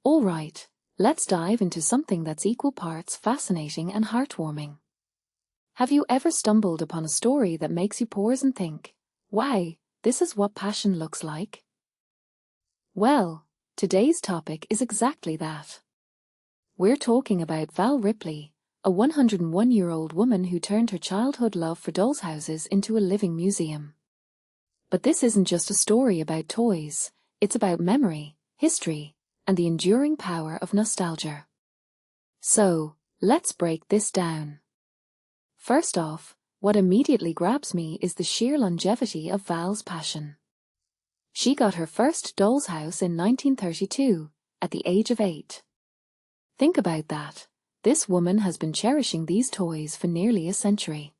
All right, let's dive into something that's equal parts fascinating and heartwarming. Have you ever stumbled upon a story that makes you pause and think, wow, this is what passion looks like? Well, today's topic is exactly that. We're talking about Val Ripley, a 101-year-old woman who turned her childhood love for dolls' houses into a living museum. But this isn't just a story about toys, it's about memory, history, and the enduring power of nostalgia. So, let's break this down. First off, what immediately grabs me is the sheer longevity of Val's passion. She got her first doll's house in 1932, at the age of 8. Think about that. This woman has been cherishing these toys for nearly a century.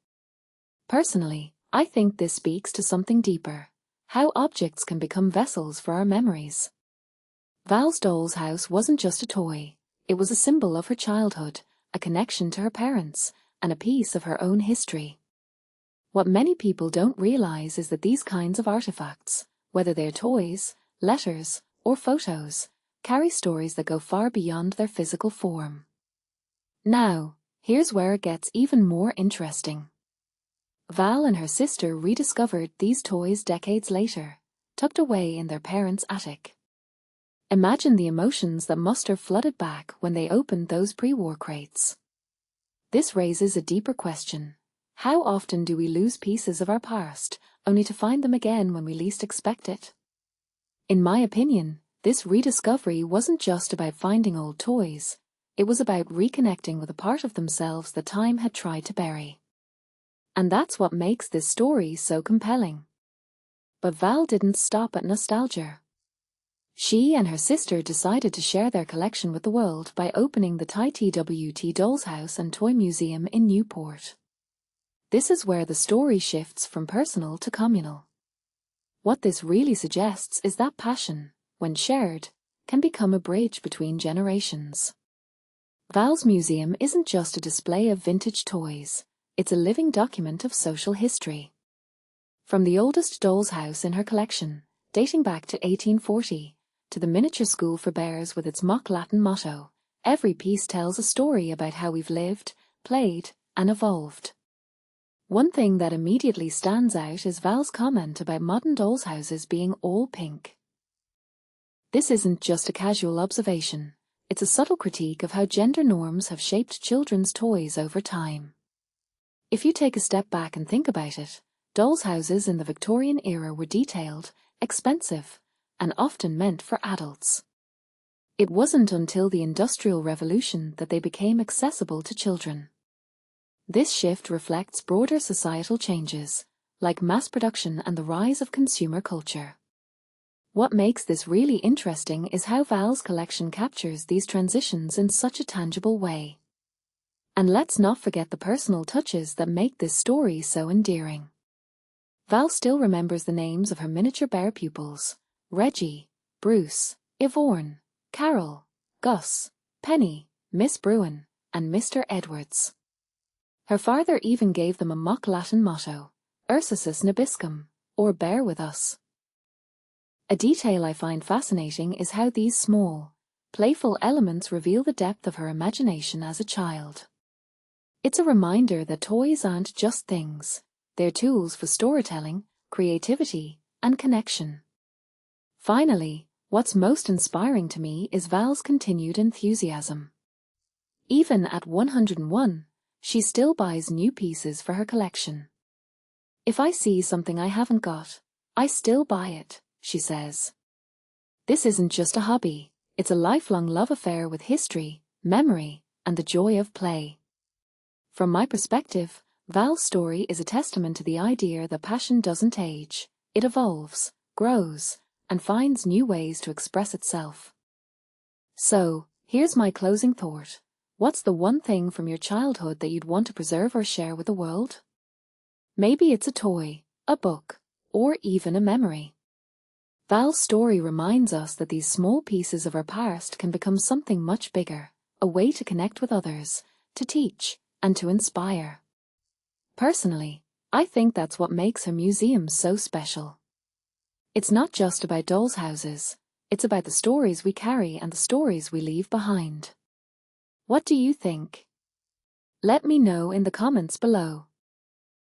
Personally, I think this speaks to something deeper: how objects can become vessels for our memories. Val's doll's house wasn't just a toy, it was a symbol of her childhood, a connection to her parents, and a piece of her own history. What many people don't realize is that these kinds of artifacts, whether they're toys, letters, or photos, carry stories that go far beyond their physical form. Now, here's where it gets even more interesting. Val and her sister rediscovered these toys decades later, tucked away in their parents' attic. Imagine the emotions that must have flooded back when they opened those pre-war crates. This raises a deeper question. How often do we lose pieces of our past, only to find them again when we least expect it? In my opinion, this rediscovery wasn't just about finding old toys, it was about reconnecting with a part of themselves that time had tried to bury. And that's what makes this story so compelling. But Val didn't stop at nostalgia. She and her sister decided to share their collection with the world by opening the TWT Dolls House and Toy Museum in Newport. This is where the story shifts from personal to communal. What this really suggests is that passion, when shared, can become a bridge between generations. Val's museum isn't just a display of vintage toys, it's a living document of social history. From the oldest doll's house in her collection, dating back to 1840, to the miniature school for bears with its mock Latin motto, every piece tells a story about how we've lived, played, and evolved. One thing that immediately stands out is Val's comment about modern dolls' houses being all pink. This isn't just a casual observation, it's a subtle critique of how gender norms have shaped children's toys over time. If you take a step back and think about it, dolls' houses in the Victorian era were detailed, expensive, and often meant for adults. It wasn't until the Industrial Revolution that they became accessible to children. This shift reflects broader societal changes, like mass production and the rise of consumer culture. What makes this really interesting is how Val's collection captures these transitions in such a tangible way. And let's not forget the personal touches that make this story so endearing. Val still remembers the names of her miniature bear pupils: Reggie, Bruce, Yvonne, Carol, Gus, Penny, Miss Bruin, and Mr. Edwards. Her father even gave them a mock Latin motto, Ursus Nabiscum, or Bear with Us. A detail I find fascinating is how these small, playful elements reveal the depth of her imagination as a child. It's a reminder that toys aren't just things, they're tools for storytelling, creativity, and connection. Finally, what's most inspiring to me is Val's continued enthusiasm. Even at 101, she still buys new pieces for her collection. If I see something I haven't got, I still buy it, she says. This isn't just a hobby, it's a lifelong love affair with history, memory, and the joy of play. From my perspective, Val's story is a testament to the idea that passion doesn't age, it evolves, grows, and finds new ways to express itself. So, here's my closing thought. What's the one thing from your childhood that you'd want to preserve or share with the world? Maybe it's a toy, a book, or even a memory. Val's story reminds us that these small pieces of our past can become something much bigger, a way to connect with others, to teach, and to inspire. Personally, I think that's what makes her museum so special. It's not just about dolls' houses, It's about the stories we carry and the stories we leave behind. What do you think? Let me know in the comments below.